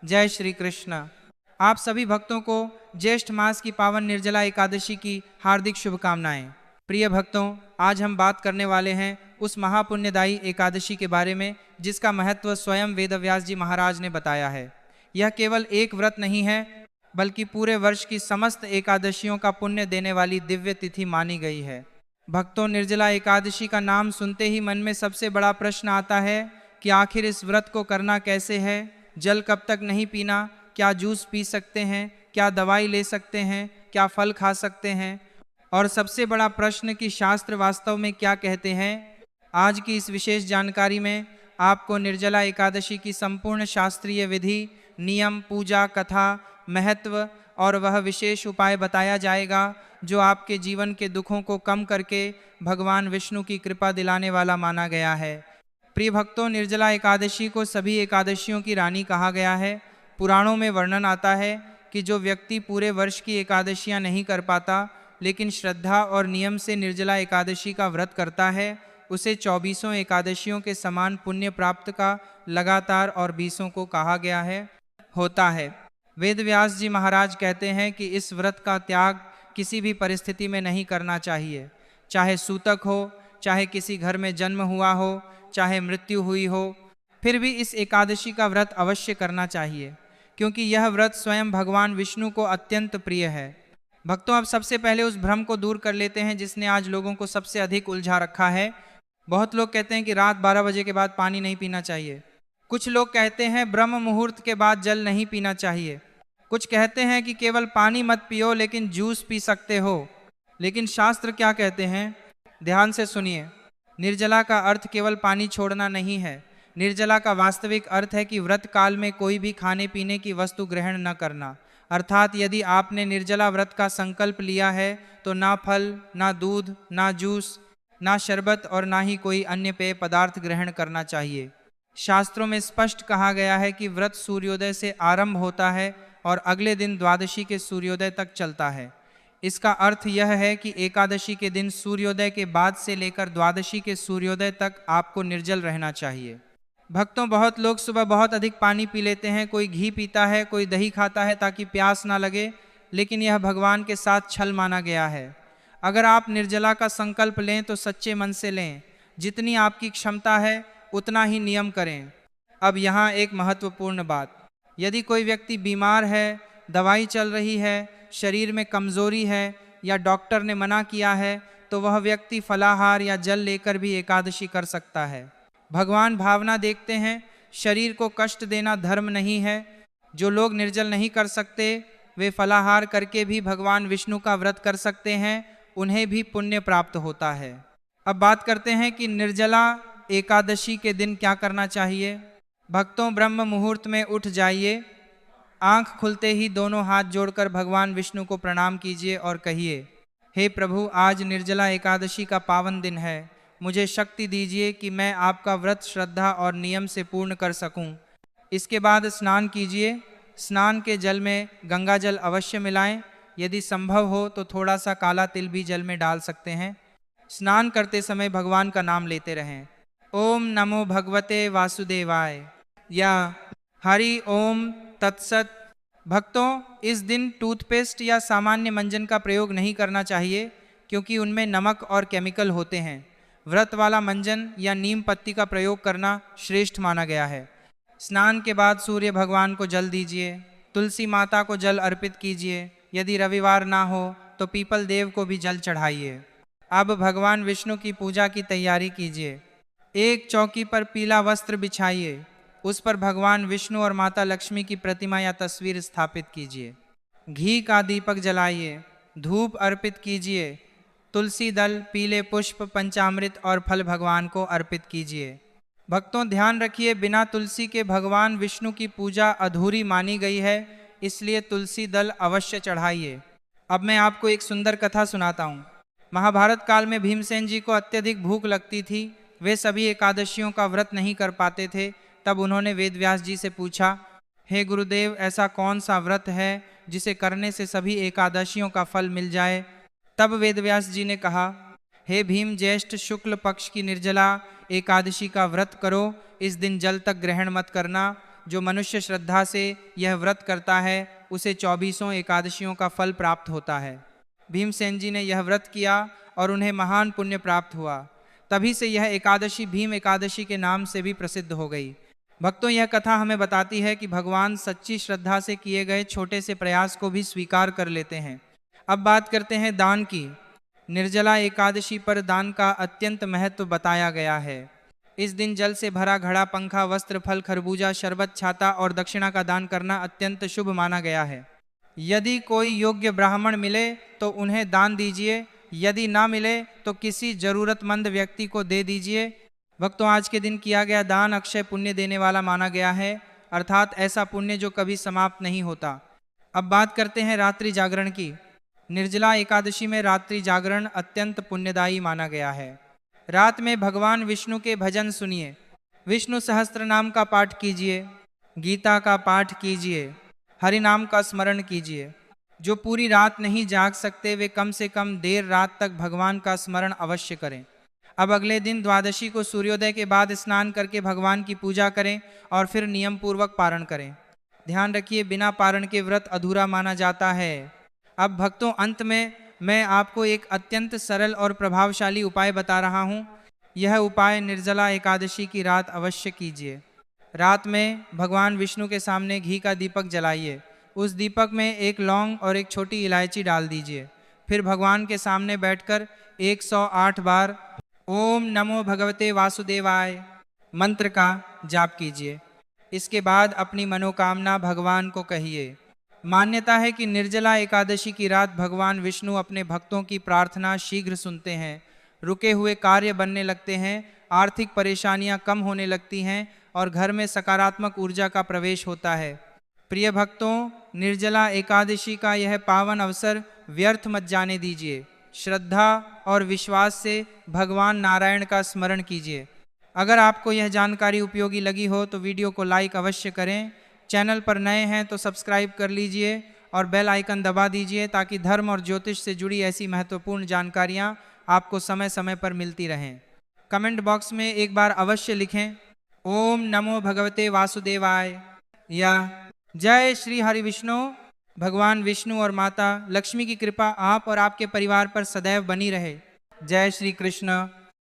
जय श्री कृष्ण। आप सभी भक्तों को ज्येष्ठ मास की पावन निर्जला एकादशी की हार्दिक शुभकामनाएं। प्रिय भक्तों, आज हम बात करने वाले हैं उस महापुण्यदायी एकादशी के बारे में जिसका महत्व स्वयं वेदव्यास जी महाराज ने बताया है। यह केवल एक व्रत नहीं है, बल्कि पूरे वर्ष की समस्त एकादशियों का पुण्य देने वाली दिव्य तिथि मानी गई है। भक्तों, निर्जला एकादशी का नाम सुनते ही मन में सबसे बड़ा प्रश्न आता है कि आखिर इस व्रत को करना कैसे है। जल कब तक नहीं पीना? क्या जूस पी सकते हैं? क्या दवाई ले सकते हैं? क्या फल खा सकते हैं? और सबसे बड़ा प्रश्न कि शास्त्र वास्तव में क्या कहते हैं। आज की इस विशेष जानकारी में आपको निर्जला एकादशी की संपूर्ण शास्त्रीय विधि, नियम, पूजा, कथा, महत्व और वह विशेष उपाय बताया जाएगा जो आपके जीवन के दुखों को कम करके भगवान विष्णु की कृपा दिलाने वाला माना गया है। प्रिय भक्तों, निर्जला एकादशी को सभी एकादशियों की रानी कहा गया है। पुराणों में वर्णन आता है कि जो व्यक्ति पूरे वर्ष की एकादशियां नहीं कर पाता, लेकिन श्रद्धा और नियम से निर्जला एकादशी का व्रत करता है, उसे 24 एकादशियों के समान पुण्य प्राप्त का लगातार और 20 को कहा गया है होता है। वेदव्यास जी महाराज कहते हैं कि इस व्रत का त्याग किसी भी परिस्थिति में नहीं करना चाहिए। चाहे सूतक हो, चाहे किसी घर में जन्म हुआ हो, चाहे मृत्यु हुई हो, फिर भी इस एकादशी का व्रत अवश्य करना चाहिए, क्योंकि यह व्रत स्वयं भगवान विष्णु को अत्यंत प्रिय है। भक्तों, अब सबसे पहले उस भ्रम को दूर कर लेते हैं जिसने आज लोगों को सबसे अधिक उलझा रखा है। बहुत लोग कहते हैं कि रात 12 बजे के बाद पानी नहीं पीना चाहिए। कुछ लोग कहते हैं ब्रह्म मुहूर्त के बाद जल नहीं पीना चाहिए। कुछ कहते हैं कि केवल पानी मत पियो, लेकिन जूस पी सकते हो। लेकिन शास्त्र क्या कहते हैं, ध्यान से सुनिए। निर्जला का अर्थ केवल पानी छोड़ना नहीं है। निर्जला का वास्तविक अर्थ है कि व्रत काल में कोई भी खाने पीने की वस्तु ग्रहण न करना। अर्थात यदि आपने निर्जला व्रत का संकल्प लिया है तो ना फल, ना दूध, ना जूस, ना शरबत और ना ही कोई अन्य पेय पदार्थ ग्रहण करना चाहिए। शास्त्रों में स्पष्ट कहा गया है कि व्रत सूर्योदय से आरंभ होता है और अगले दिन द्वादशी के सूर्योदय तक चलता है। इसका अर्थ यह है कि एकादशी के दिन सूर्योदय के बाद से लेकर द्वादशी के सूर्योदय तक आपको निर्जल रहना चाहिए। भक्तों, बहुत लोग सुबह बहुत अधिक पानी पी लेते हैं, कोई घी पीता है, कोई दही खाता है ताकि प्यास ना लगे, लेकिन यह भगवान के साथ छल माना गया है। अगर आप निर्जला का संकल्प लें तो सच्चे मन से लें। जितनी आपकी क्षमता है उतना ही नियम करें। अब यहाँ एक महत्वपूर्ण बात, यदि कोई व्यक्ति बीमार है, दवाई चल रही है, शरीर में कमजोरी है या डॉक्टर ने मना किया है, तो वह व्यक्ति फलाहार या जल लेकर भी एकादशी कर सकता है। भगवान भावना देखते हैं, शरीर को कष्ट देना धर्म नहीं है। जो लोग निर्जल नहीं कर सकते वे फलाहार करके भी भगवान विष्णु का व्रत कर सकते हैं, उन्हें भी पुण्य प्राप्त होता है। अब बात करते हैं कि निर्जला एकादशी के दिन क्या करना चाहिए। भक्तों, ब्रह्म मुहूर्त में उठ जाइए। आंख खुलते ही दोनों हाथ जोड़कर भगवान विष्णु को प्रणाम कीजिए और कहिए, हे प्रभु, आज निर्जला एकादशी का पावन दिन है। मुझे शक्ति दीजिए कि मैं आपका व्रत श्रद्धा और नियम से पूर्ण कर सकूं। इसके बाद स्नान कीजिए। स्नान के जल में गंगा जल अवश्य मिलाएं। यदि संभव हो तो थोड़ा सा काला तिल भी जल में डाल सकते हैं। स्नान करते समय भगवान का नाम लेते रहें। ओम नमो भगवते वासुदेवाय या हरि ओम तत्सत। भक्तों, इस दिन टूथपेस्ट या सामान्य मंजन का प्रयोग नहीं करना चाहिए, क्योंकि उनमें नमक और केमिकल होते हैं। व्रत वाला मंजन या नीम पत्ती का प्रयोग करना श्रेष्ठ माना गया है। स्नान के बाद सूर्य भगवान को जल दीजिए। तुलसी माता को जल अर्पित कीजिए। यदि रविवार ना हो तो पीपल देव को भी जल चढ़ाइए। अब भगवान विष्णु की पूजा की तैयारी कीजिए। एक चौकी पर पीला वस्त्र बिछाइए। उस पर भगवान विष्णु और माता लक्ष्मी की प्रतिमा या तस्वीर स्थापित कीजिए। घी का दीपक जलाइए। धूप अर्पित कीजिए। तुलसी दल, पीले पुष्प, पंचामृत और फल भगवान को अर्पित कीजिए। भक्तों, ध्यान रखिए, बिना तुलसी के भगवान विष्णु की पूजा अधूरी मानी गई है, इसलिए तुलसी दल अवश्य चढ़ाइए। अब मैं आपको एक सुंदर कथा सुनाता हूँ। महाभारत काल में भीमसेन जी को अत्यधिक भूख लगती थी। वे सभी एकादशियों का व्रत नहीं कर पाते थे। तब उन्होंने वेदव्यास जी से पूछा, हे गुरुदेव, ऐसा कौन सा व्रत है जिसे करने से सभी एकादशियों का फल मिल जाए। तब वेदव्यास जी ने कहा, हे भीम, ज्येष्ठ शुक्ल पक्ष की निर्जला एकादशी का व्रत करो। इस दिन जल तक ग्रहण मत करना। जो मनुष्य श्रद्धा से यह व्रत करता है उसे 24 एकादशियों का फल प्राप्त होता है। भीमसेन जी ने यह व्रत किया और उन्हें महान पुण्य प्राप्त हुआ। तभी से यह एकादशी भीम एकादशी के नाम से भी प्रसिद्ध हो गई। भक्तों, यह कथा हमें बताती है कि भगवान सच्ची श्रद्धा से किए गए छोटे से प्रयास को भी स्वीकार कर लेते हैं। अब बात करते हैं दान की। निर्जला एकादशी पर दान का अत्यंत महत्व बताया गया है। इस दिन जल से भरा घड़ा, पंखा, वस्त्र, फल, खरबूजा, शरबत, छाता और दक्षिणा का दान करना अत्यंत शुभ माना गया है। यदि कोई योग्य ब्राह्मण मिले तो उन्हें दान दीजिए, यदि ना मिले तो किसी जरूरतमंद व्यक्ति को दे दीजिए। भक्तों, आज के दिन किया गया दान अक्षय पुण्य देने वाला माना गया है, अर्थात ऐसा पुण्य जो कभी समाप्त नहीं होता। अब बात करते हैं रात्रि जागरण की। निर्जला एकादशी में रात्रि जागरण अत्यंत पुण्यदायी माना गया है। रात में भगवान विष्णु के भजन सुनिए, विष्णु सहस्त्र नाम का पाठ कीजिए, गीता का पाठ कीजिए, हरि नाम का स्मरण कीजिए। जो पूरी रात नहीं जाग सकते वे कम से कम देर रात तक भगवान का स्मरण अवश्य करें। अब अगले दिन द्वादशी को सूर्योदय के बाद स्नान करके भगवान की पूजा करें और फिर नियम पूर्वक पारण करें। ध्यान रखिए, बिना पारण के व्रत अधूरा माना जाता है। अब भक्तों, अंत में मैं आपको एक अत्यंत सरल और प्रभावशाली उपाय बता रहा हूँ। यह उपाय निर्जला एकादशी की रात अवश्य कीजिए। रात में भगवान विष्णु के सामने घी का दीपक जलाइए। उस दीपक में एक लौंग और एक छोटी इलायची डाल दीजिए। फिर भगवान के सामने बैठकर 108 बार ओम नमो भगवते वासुदेवाय मंत्र का जाप कीजिए। इसके बाद अपनी मनोकामना भगवान को कहिए। मान्यता है कि निर्जला एकादशी की रात भगवान विष्णु अपने भक्तों की प्रार्थना शीघ्र सुनते हैं, रुके हुए कार्य बनने लगते हैं, आर्थिक परेशानियां कम होने लगती हैं और घर में सकारात्मक ऊर्जा का प्रवेश होता है। प्रिय भक्तों, निर्जला एकादशी का यह पावन अवसर व्यर्थ मत जाने दीजिए। श्रद्धा और विश्वास से भगवान नारायण का स्मरण कीजिए। अगर आपको यह जानकारी उपयोगी लगी हो तो वीडियो को लाइक अवश्य करें। चैनल पर नए हैं तो सब्सक्राइब कर लीजिए और बेल आइकन दबा दीजिए ताकि धर्म और ज्योतिष से जुड़ी ऐसी महत्वपूर्ण जानकारियां आपको समय समय पर मिलती रहें। कमेंट बॉक्स में एक बार अवश्य लिखें ओम नमो भगवते वासुदेवाय या जय श्री हरि विष्णु। भगवान विष्णु और माता लक्ष्मी की कृपा आप और आपके परिवार पर सदैव बनी रहे। जय श्री कृष्ण।